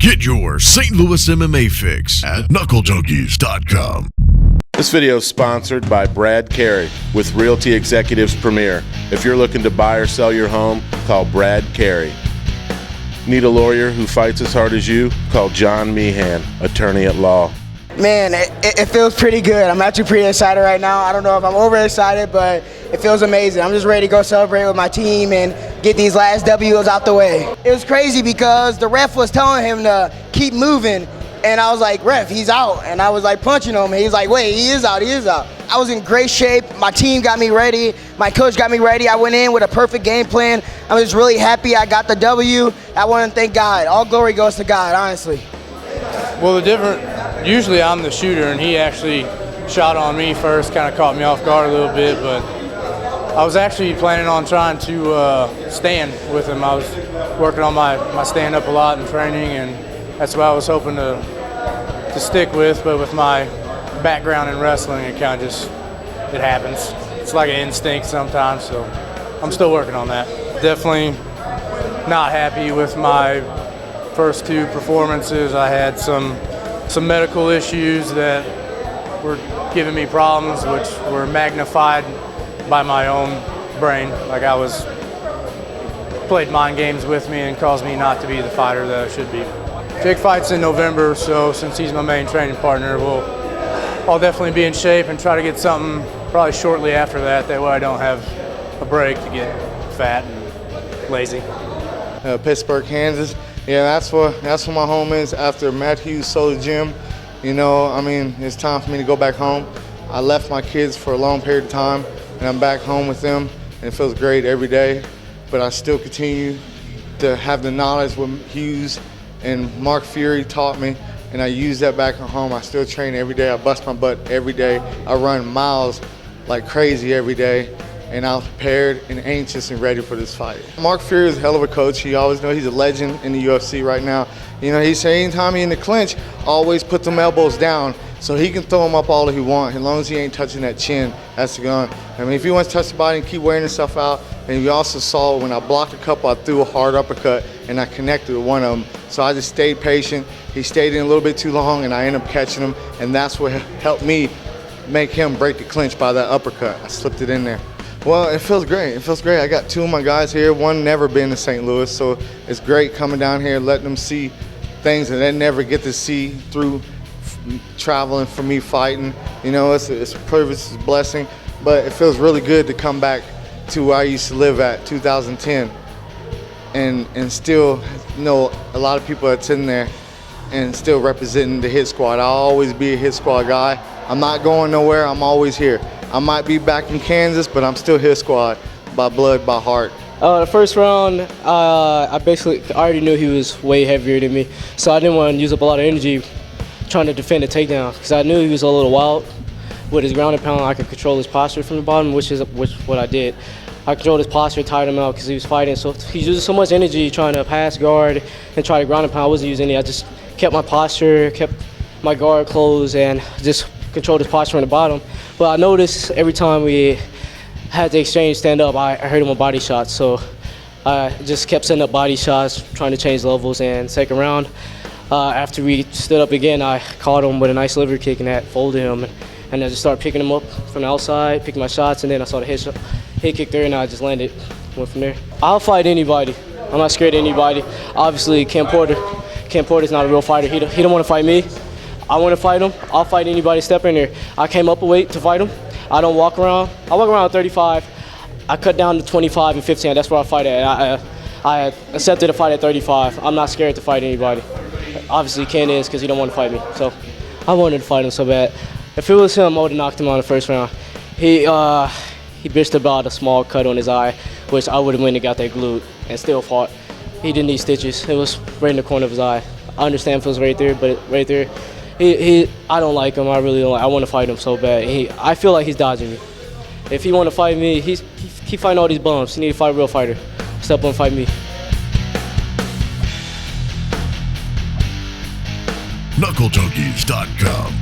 Get your St. Louis MMA fix at knucklejunkies.com. This video is sponsored by Brad Carey with Realty Executives Premier. If you're looking to buy or sell your home, call Brad Carey. Need a lawyer who fights as hard as you? Call John Meehan, attorney at law. Man, it feels pretty good. I'm actually pretty excited right now. I don't know if I'm overexcited, but it feels amazing. I'm just ready to go celebrate with my team and get these last W's out the way. It was crazy because the ref was telling him to keep moving, and I was like, ref, he's out. And I was like punching him, and he's like, wait, he is out. I was in great shape. My team got me ready. My coach got me ready. I went in with a perfect game plan. I was really happy I got the W. I want to thank God. All glory goes to God, honestly. Well, usually I'm the shooter, and he actually shot on me first, kind of caught me off guard a little bit, but I was actually planning on trying to stand with him. I was working on my stand-up a lot in training, and that's what I was hoping to stick with, but with my background in wrestling, it kind of it happens. It's like an instinct sometimes, so I'm still working on that. Definitely not happy with my first two performances. I had some medical issues that were giving me problems, which were magnified by my own brain. Like played mind games with me and caused me not to be the fighter that I should be. Jake fights in November, so since he's my main training partner, I'll definitely be in shape and try to get something probably shortly after that. That way I don't have a break to get fat and lazy. Pittsburgh, Kansas. Yeah, that's where my home is after Matt Hughes sold the gym. You know, I mean, it's time for me to go back home. I left my kids for a long period of time, and I'm back home with them, and it feels great every day. But I still continue to have the knowledge what Hughes and Mark Fury taught me, and I use that back at home. I still train every day. I bust my butt every day. I run miles like crazy every day. And I was prepared and anxious and ready for this fight. Mark Fury is a hell of a coach. He always knows he's a legend in the UFC right now. You know, he said anytime he's in the clinch, always put them elbows down so he can throw them up all that he wants. As long as he ain't touching that chin, that's the gun. I mean, if he wants to touch the body and keep wearing himself out, and you also saw when I blocked a couple, I threw a hard uppercut and I connected with one of them. So I just stayed patient. He stayed in a little bit too long and I ended up catching him, and that's what helped me make him break the clinch by that uppercut. I slipped it in there. Well, it feels great. It feels great. I got two of my guys here. One never been to St. Louis, so it's great coming down here, letting them see things that they never get to see through traveling for me fighting. You know, it's a privilege, it's a blessing, but it feels really good to come back to where I used to live at 2010 and still know a lot of people that's in there and still representing the hit squad. I'll always be a hit squad guy. I'm not going nowhere. I'm always here. I might be back in Kansas, but I'm still his squad by blood, by heart. The first round, I already knew he was way heavier than me, so I didn't want to use up a lot of energy trying to defend the takedown because I knew he was a little wild. With his ground and pound, I could control his posture from the bottom, which is what I did. I controlled his posture, tired him out because he was fighting, so he's using so much energy trying to pass guard and try to ground and pound. I wasn't using any. I just kept my posture, kept my guard closed, and just controlled his posture from the bottom. But I noticed every time we had to exchange stand-up, I heard him on body shots. So I just kept setting up body shots, trying to change levels. And second round, after we stood up again, I caught him with a nice liver kick and that folded him. And I just started picking him up from the outside, picking my shots, and then I saw the hit kick there, and I just landed. Went from there. I'll fight anybody. I'm not scared of anybody. Obviously, Ken Porter's not a real fighter. He don't want to fight me. I want to fight him. I'll fight anybody step in there. I came up a weight to fight him. I don't walk around. I walk around at 35. I cut down to 25 and 15. That's where I fight at. I accepted a fight at 35. I'm not scared to fight anybody. Obviously, Ken is because he don't want to fight me. So I wanted to fight him so bad. If it was him, I would have knocked him out in the first round. He bitched about a small cut on his eye, which I would have went and got that glued and still fought. He didn't need stitches. It was right in the corner of his eye. I understand if it was right there, but right there, I don't like him. I really don't like. I want to fight him so bad. I feel like he's dodging me. If he want to fight me, he fighting all these bums. He need to fight a real fighter. Step up and fight me. knucklejunkies.com